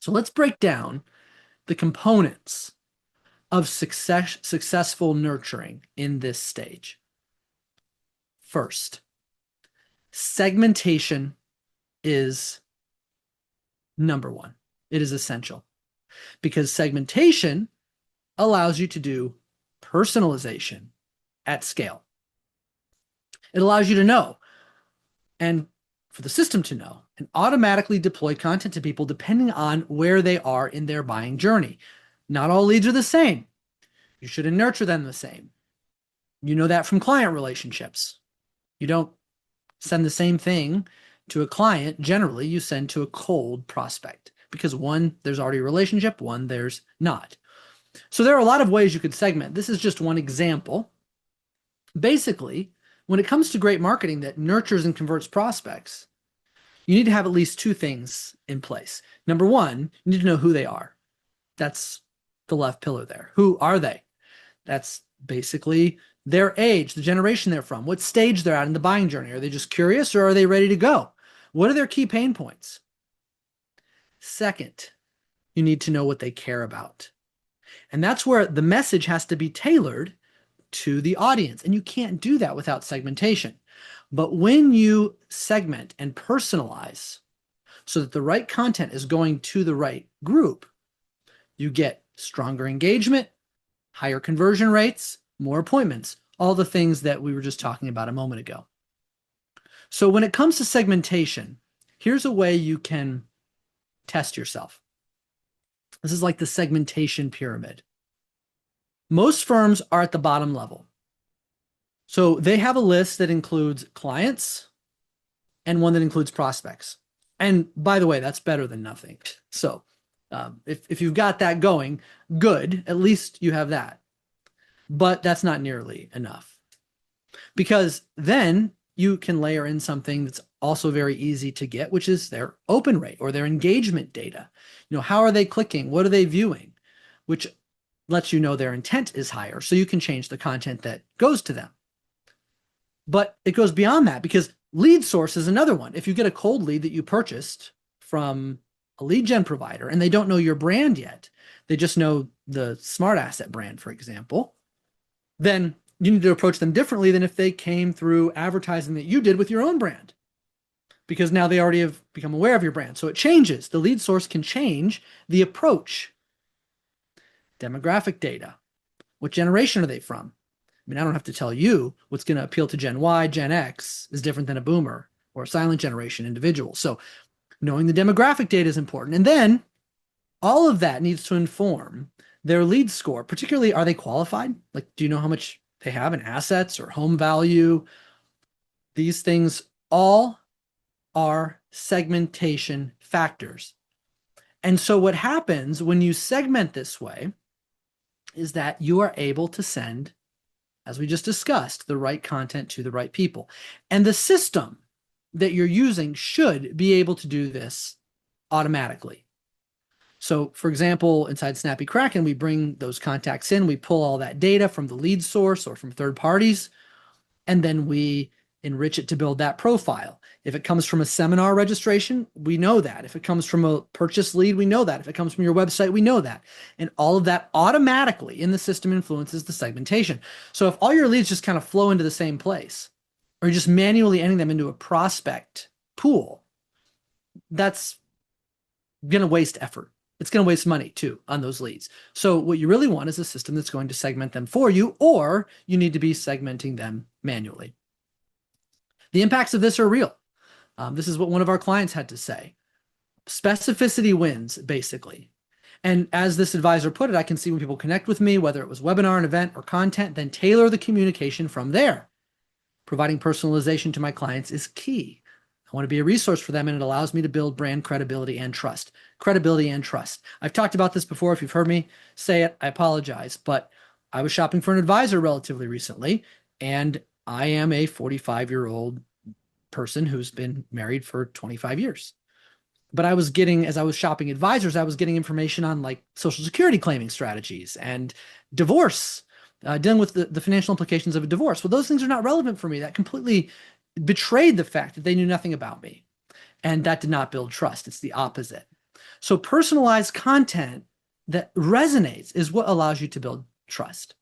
So let's break down the components of successful nurturing in this stage. First, segmentation is number one. It is essential because segmentation allows you to do personalization at scale. It allows you to know and for the system to know and automatically deploy content to people depending on where they are in their buying journey. Not all leads are the same. You shouldn't nurture them the same. You know that from client relationships. You don't send the same thing to a client. Generally, you send to a cold prospect because one, there's already a relationship, one, there's not. So there are a lot of ways you could segment. This is just one example. Basically, when it comes to great marketing that nurtures and converts prospects, you need to have at least two things in place. Number one, you need to know who they are. That's the left pillar there. Who are they? That's basically their age, the generation they're from, what stage they're at in the buying journey. Are they just curious or are they ready to go? What are their key pain points? Second, you need to know what they care about. And that's where the message has to be tailored to the audience. And you can't do that without segmentation. But when you segment and personalize so that the right content is going to the right group, you get stronger engagement, higher conversion rates, more appointments, all the things that we were just talking about a moment ago. So when it comes to segmentation, here's a way you can test yourself. This is like the segmentation pyramid. Most firms are at the bottom level. So they have a list that includes clients and one that includes prospects. And by the way, that's better than nothing. So if you've got that going, good, at least you have that. But that's not nearly enough. Because then you can layer in something that's also very easy to get, which is their open rate or their engagement data. How are they clicking? What are they viewing? Which lets you know their intent is higher, so you can change the content that goes to them. But it goes beyond that because lead source is another one. If you get a cold lead that you purchased from a lead gen provider and they don't know your brand yet, they just know the Smart Asset brand, for example, then you need to approach them differently than if they came through advertising that you did with your own brand, because now they already have become aware of your brand. So it changes. The lead source can change the approach. Demographic data. What generation are they from? I mean, I don't have to tell you what's going to appeal to Gen Y, Gen X is different than a boomer or a silent generation individual. So knowing the demographic data is important. And then all of that needs to inform their lead score, particularly, are they qualified? Like, do you know how much they have in assets or home value? These things all are segmentation factors. And so what happens when you segment this way is that you are able to send, as we just discussed, the right content to the right people. And the system that you're using should be able to do this automatically. So for example, inside Snappy Kraken, we bring those contacts in, we pull all that data from the lead source or from third parties, and then we enrich it to build that profile. If it comes from a seminar registration, we know that. If it comes from a purchase lead, we know that. If it comes from your website, we know that. And all of that automatically in the system influences the segmentation. So if all your leads just kind of flow into the same place, or you're just manually entering them into a prospect pool, that's going to waste effort. It's going to waste money too on those leads. So what you really want is a system that's going to segment them for you, or you need to be segmenting them manually. The impacts of this are real. This is what one of our clients had to say. Specificity wins, basically. And as this advisor put it, I can see when people connect with me, whether it was webinar, an event, or content, then tailor the communication from there. Providing personalization to my clients is key. I want to be a resource for them, and it allows me to build brand credibility and trust. Credibility and trust. I've talked about this before. If you've heard me say it, I apologize. But I was shopping for an advisor relatively recently, and I am a 45-year-old person who's been married for 25 years. But I was getting, as I was shopping advisors, I was getting information on like Social Security claiming strategies and divorce, dealing with the financial implications of a divorce. Well, those things are not relevant for me. That completely betrayed the fact that they knew nothing about me. And that did not build trust. It's the opposite. So personalized content that resonates is what allows you to build trust.